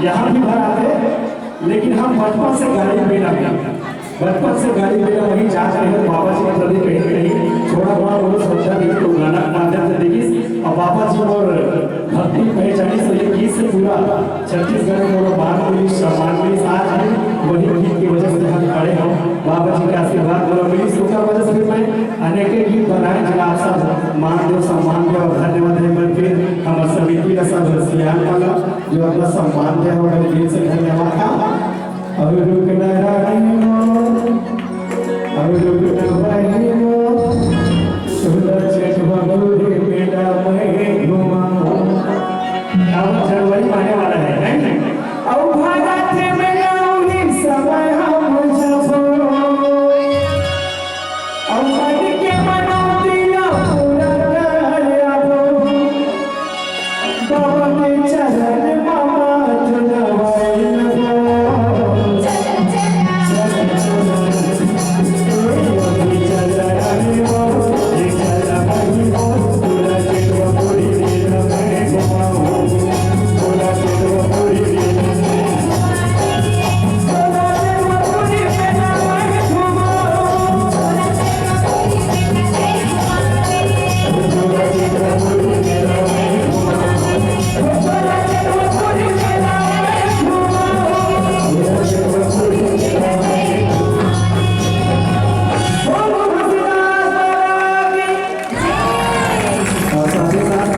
यहाँ भी भर आते, लेकिन हम बचपन से गाड़ी बेला वही जा रहे हैं बाबा जी मतलब कहीं कहीं थोड़ा बड़ा वो सोचा कि तो गाना माध्यम से देखिए और बाबा जी और भक्ति पहचानी से ये गीत से पूरा छत्तीसगढ़ में वो बात मिली सम्मान मिली आज भी वही गीत की वजह से हम खड़े हैं बाबा जी का आशीर्वाद और मिली सोचा वजह से मैं अनेक गीत बनाए जिला आप सब महादेव सम्मान दे और धन्यवाद है बन के हमारे समिति का सब सियान वाला जो अपना सम्मान दे और दिल से धन्यवाद था। अब रुकना